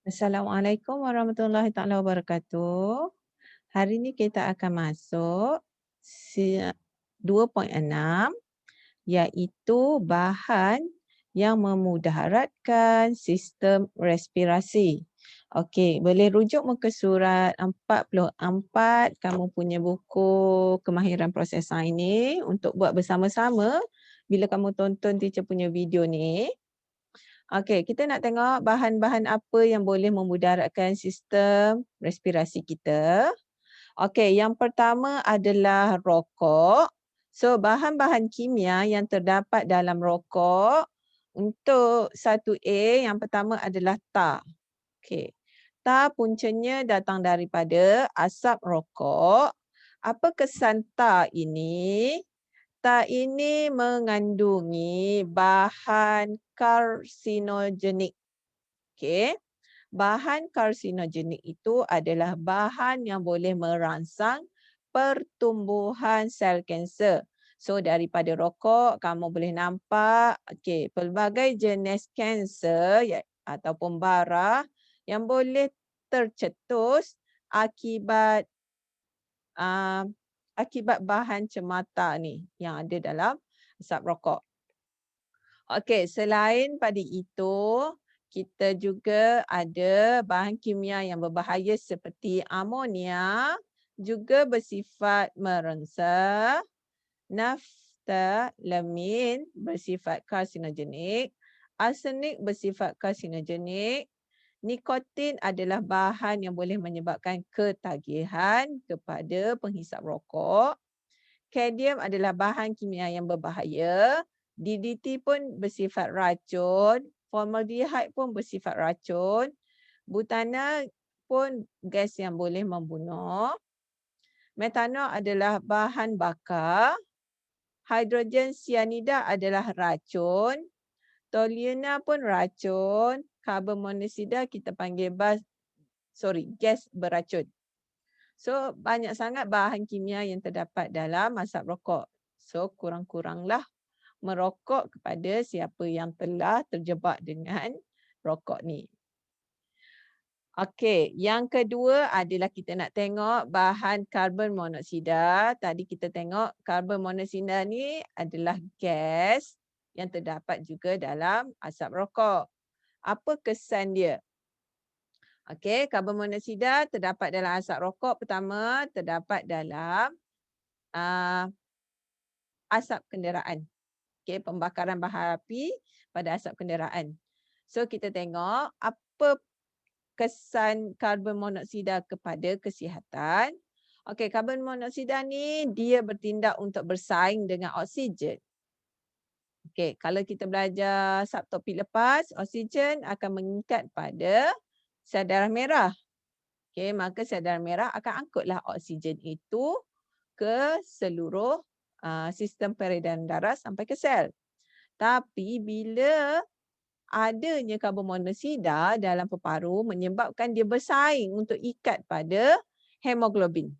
Assalamualaikum warahmatullahi taala wabarakatuh. Hari ini kita akan masuk 2.6 iaitu bahan yang memudaratkan sistem respirasi. Okey, boleh rujuk muka surat 44 kamu punya buku kemahiran proses sains ni untuk buat bersama-sama bila kamu tonton teacher punya video ni. Okey, kita nak tengok bahan-bahan apa yang boleh memudaratkan sistem respirasi kita. Okey, yang pertama adalah rokok. So, bahan-bahan kimia yang terdapat dalam rokok untuk 1A yang pertama adalah tar. Okey. Tar puncanya datang daripada asap rokok. Apa kesan tar ini? Tar ini mengandungi bahan karsinogenik. Okey. Bahan karsinogenik itu adalah bahan yang boleh merangsang pertumbuhan sel kanser. So daripada rokok kamu boleh nampak pelbagai jenis kanser ataupun bara yang boleh tercetus akibat uh, akibat bahan cemata ni yang ada dalam asap rokok. Okey, selain pada itu, kita juga ada bahan kimia yang berbahaya seperti amonia, juga bersifat merensa, naftalamin bersifat karsinogenik, arsenik bersifat karsinogenik, nikotin adalah bahan yang boleh menyebabkan ketagihan kepada penghisap rokok. Kadium adalah bahan kimia yang berbahaya. DDT pun bersifat racun. Formaldehyde pun bersifat racun. Butana pun gas yang boleh membunuh. Metanol adalah bahan bakar. Hidrogen cyanida adalah racun. Toluena pun racun. Karbon monoksida kita panggil gas beracun. So, banyak sangat bahan kimia yang terdapat dalam asap rokok. So, kurang-kuranglah merokok kepada siapa yang telah terjebak dengan rokok ni. Okey, yang kedua adalah kita nak tengok bahan karbon monoksida. Tadi kita tengok karbon monoksida ni adalah gas yang terdapat juga dalam asap rokok. Apa kesan dia? Okey, karbon monoksida terdapat dalam asap rokok. Pertama, terdapat dalam asap kenderaan. Okey, pembakaran bahan api pada asap kenderaan. So, kita tengok apa kesan karbon monoksida kepada kesihatan. Okey, karbon monoksida ni dia bertindak untuk bersaing dengan oksigen. Okey, kalau kita belajar subtopik lepas, oksigen akan mengikat pada sel darah merah. Okey, maka sel darah merah akan angkutlah oksigen itu ke seluruh sistem peredaran darah sampai ke sel. Tapi bila adanya karbon monoksida dalam paru-paru menyebabkan dia bersaing untuk ikat pada hemoglobin.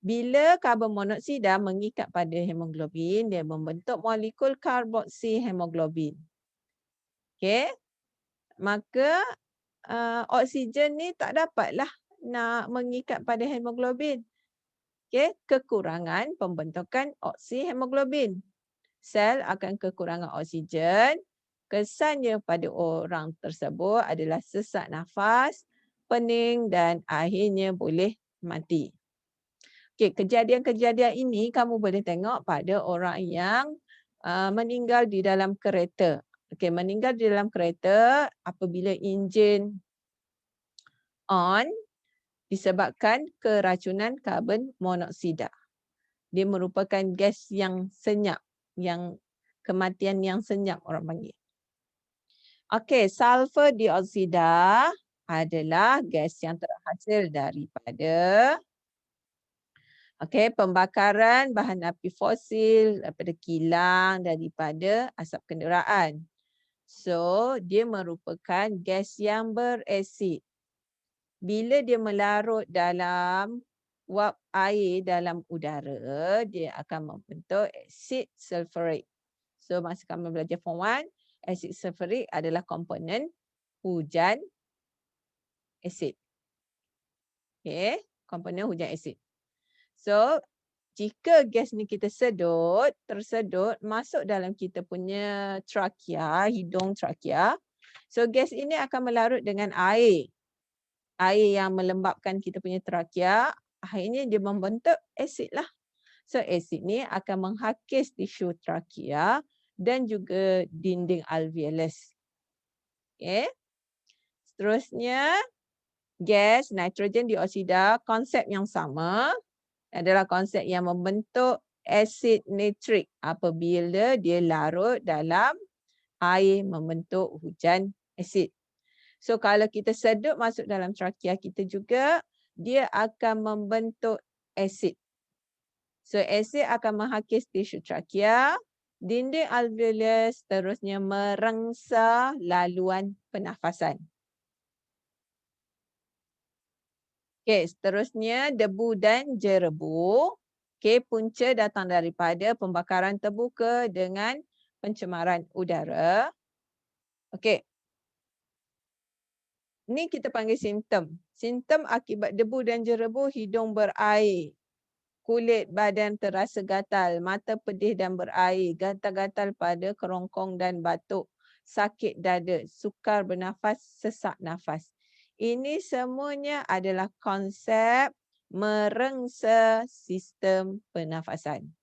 Bila karbon monoksida mengikat pada hemoglobin, dia membentuk molekul karboksihemoglobin. Okey. Maka oksigen ni tak dapatlah nak mengikat pada hemoglobin. Okey, kekurangan pembentukan oksihemoglobin. Sel akan kekurangan oksigen. Kesannya pada orang tersebut adalah sesak nafas, pening dan akhirnya boleh mati. Okey, kejadian-kejadian ini kamu boleh tengok pada orang yang meninggal di dalam kereta. Okey, meninggal di dalam kereta apabila enjin on disebabkan keracunan karbon monoksida. Dia merupakan gas yang senyap, yang kematian yang senyap orang panggil. Okey, sulfur dioksida adalah gas yang terhasil daripada pembakaran bahan api fosil daripada kilang, daripada asap kenderaan. So, dia merupakan gas yang berasid. Bila dia melarut dalam wap air dalam udara, dia akan membentuk asid sulfurik. So, masa kami belajar form 1, asid sulfurik adalah komponen hujan asid. Okey, komponen hujan asid. So, jika gas ni kita tersedut masuk dalam kita punya trakea, hidung trakea. So, gas ini akan melarut dengan air. Air yang melembabkan kita punya trakea, akhirnya dia membentuk asid lah. So, asid ni akan menghakis tisu trakea dan juga dinding alveolus. Okey. Seterusnya, gas nitrogen dioksida, konsep yang sama adalah konsep yang membentuk asid nitrik apabila dia larut dalam air membentuk hujan asid. So kalau kita sedut masuk dalam trakea kita juga, dia akan membentuk asid. So asid akan menghakis tisu trakea, dinding alveolus, terusnya merengsa laluan pernafasan. Okey, seterusnya debu dan jerebu. Okey, punca datang daripada pembakaran terbuka dengan pencemaran udara. Okey. Ni kita panggil simptom. Simptom akibat debu dan jerebu, hidung berair, kulit badan terasa gatal, mata pedih dan berair, gatal-gatal pada kerongkong dan batuk, sakit dada, sukar bernafas, sesak nafas. Ini semuanya adalah konsep merengsa sistem pernafasan.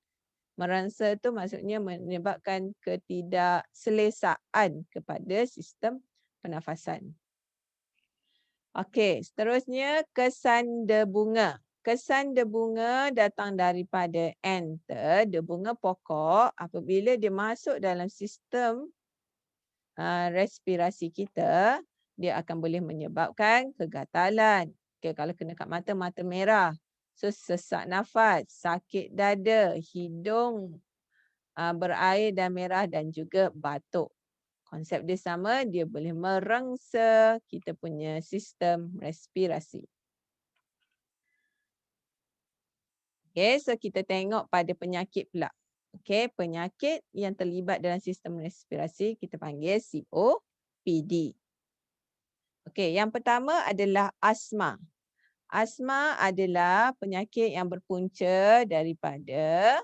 Merengsa itu maksudnya menyebabkan ketidakselesaan kepada sistem pernafasan. Okey, seterusnya kesan debunga. Kesan debunga datang daripada enter, debunga pokok. Apabila dia masuk dalam sistem respirasi kita, dia akan boleh menyebabkan kegatalan. Okay, kalau kena kat mata, mata merah. So, sesak nafas, sakit dada, hidung berair dan merah dan juga batuk. Konsep dia sama, dia boleh merengsa kita punya sistem respirasi. Okay, so kita tengok pada penyakit pula. Okay, penyakit yang terlibat dalam sistem respirasi kita panggil COPD. Okey, yang pertama adalah asma. Asma adalah penyakit yang berpunca daripada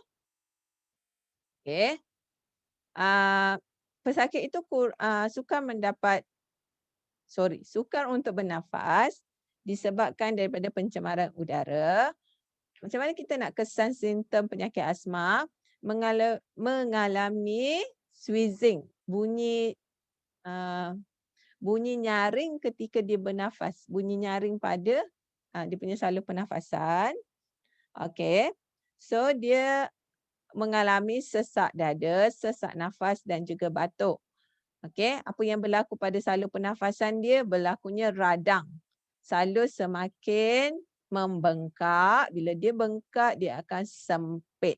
pesakit itu sukar untuk bernafas disebabkan daripada pencemaran udara. Macam mana kita nak kesan simptom penyakit asma? Mengalami wheezing, bunyi nyaring ketika dia bernafas, bunyi nyaring pada dia punya salur pernafasan. Okey. So dia mengalami sesak dada, sesak nafas dan juga batuk. Okey, apa yang berlaku pada salur pernafasan dia? Berlakunya radang. Salur semakin membengkak, bila dia bengkak dia akan sempit.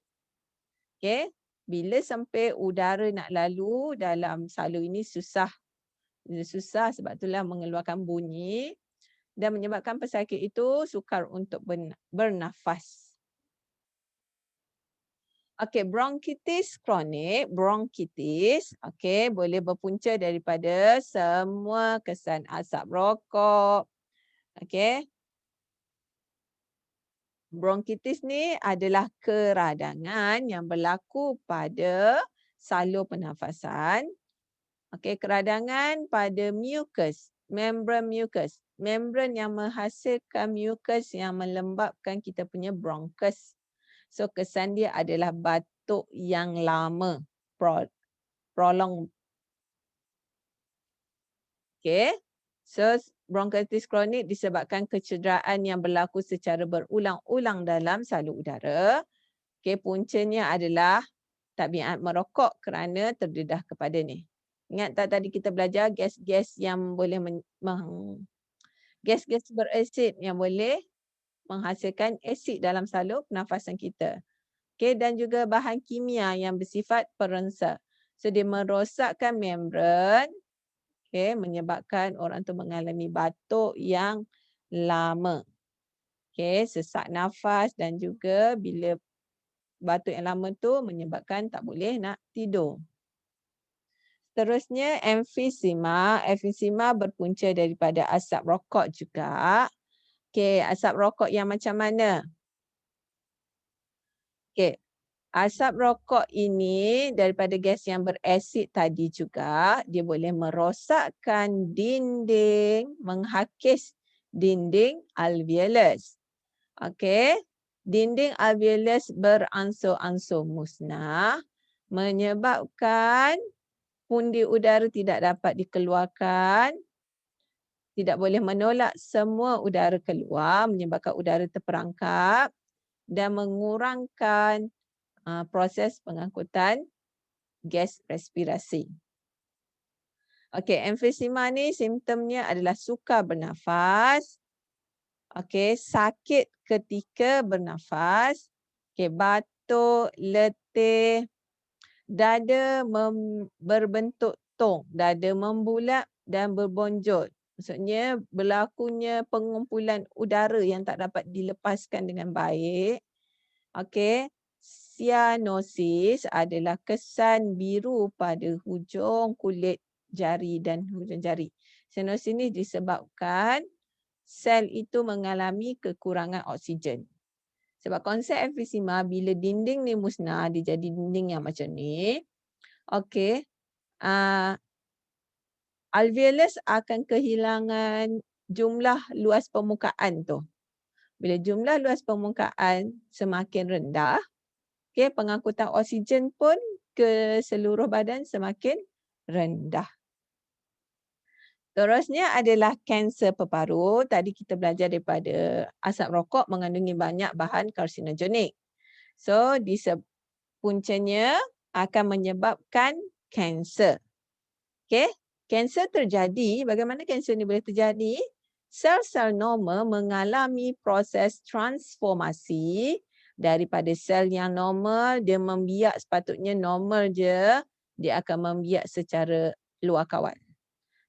Okey, bila sempit udara nak lalu dalam salur ini susah. Susah sebab itulah mengeluarkan bunyi dan menyebabkan pesakit itu sukar untuk bernafas. Okey, bronkitis kronik, bronkitis, okey, boleh berpunca daripada semua kesan asap rokok. Okey. Bronkitis ni adalah keradangan yang berlaku pada salur pernafasan. Okey, keradangan pada mucus, membran mucus. Membran yang menghasilkan mucus yang melembabkan kita punya bronchus. So kesan dia adalah batuk yang lama, prolong. Okay. So bronkitis kronik disebabkan kecederaan yang berlaku secara berulang-ulang dalam salur udara. Okay, puncanya adalah tabiat merokok kerana terdedah kepada ni. Ingat tak tadi kita belajar gas-gas yang boleh gas-gas berasid yang boleh menghasilkan asid dalam salur pernafasan kita. Okay, dan juga bahan kimia yang bersifat perengsa. So dia merosakkan membran, okay, menyebabkan orang tu mengalami batuk yang lama. Okay, sesak nafas dan juga bila batuk yang lama tu menyebabkan tak boleh nak tidur. Seterusnya emfisema. Emfisema berpunca daripada asap rokok juga. Okey, asap rokok yang macam mana? Okey, asap rokok ini daripada gas yang berasid tadi juga, dia boleh merosakkan dinding, menghakis dinding alveolus. Okey, dinding alveolus beransur-ansur musnah menyebabkan pundi udara tidak dapat dikeluarkan, tidak boleh menolak semua udara keluar, menyebabkan udara terperangkap dan mengurangkan proses pengangkutan gas respirasi. Okey, emfisema ni simptomnya adalah sukar bernafas, okey, sakit ketika bernafas, okey, batuk, letih, dada berbentuk tong, dada membulat dan berbonjol. Maksudnya berlakunya pengumpulan udara yang tak dapat dilepaskan dengan baik. Okey, sianosis adalah kesan biru pada hujung kulit jari dan hujung jari. Sianosis ini disebabkan sel itu mengalami kekurangan oksigen. Sebab konsep emfisema bila dinding ni musnah, dia jadi dinding yang macam ni. Okey, alveolus akan kehilangan jumlah luas permukaan tu. Bila jumlah luas permukaan semakin rendah, okey, pengangkutan oksigen pun ke seluruh badan semakin rendah. Terusnya adalah kanser paru-paru. Tadi kita belajar daripada asap rokok mengandungi banyak bahan karsinogenik. So, puncanya akan menyebabkan kanser. Okey, kanser terjadi, bagaimana kanser ni boleh terjadi? Sel-sel normal mengalami proses transformasi daripada sel yang normal, dia membiak sepatutnya normal je, dia akan membiak secara luar kawal.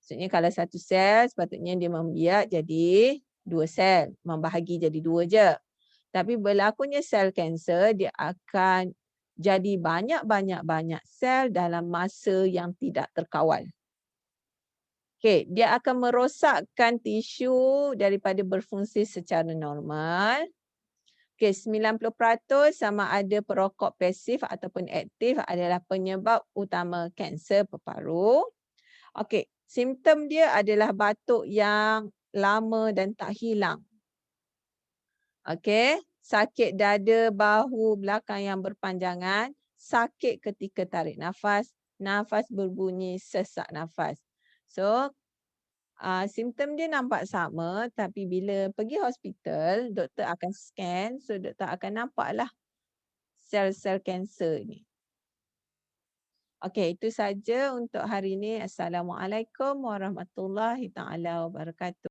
Maksudnya kalau satu sel sepatutnya dia membiak jadi 2 sel, membahagi jadi 2 je. Tapi berlakunya sel kanser, dia akan jadi banyak sel dalam masa yang tidak terkawal. Okey, dia akan merosakkan tisu daripada berfungsi secara normal. Okey, 90% sama ada perokok pasif ataupun aktif adalah penyebab utama kanser paru-paru. Okey, simptom dia adalah batuk yang lama dan tak hilang. Okey, sakit dada, bahu belakang yang berpanjangan, sakit ketika tarik nafas, nafas berbunyi sesak nafas. So, simptom dia nampak sama tapi bila pergi hospital, doktor akan scan, so doktor akan nampaklah sel-sel kanser ni. Okey, itu saja untuk hari ini. Assalamualaikum warahmatullahi taala wabarakatuh.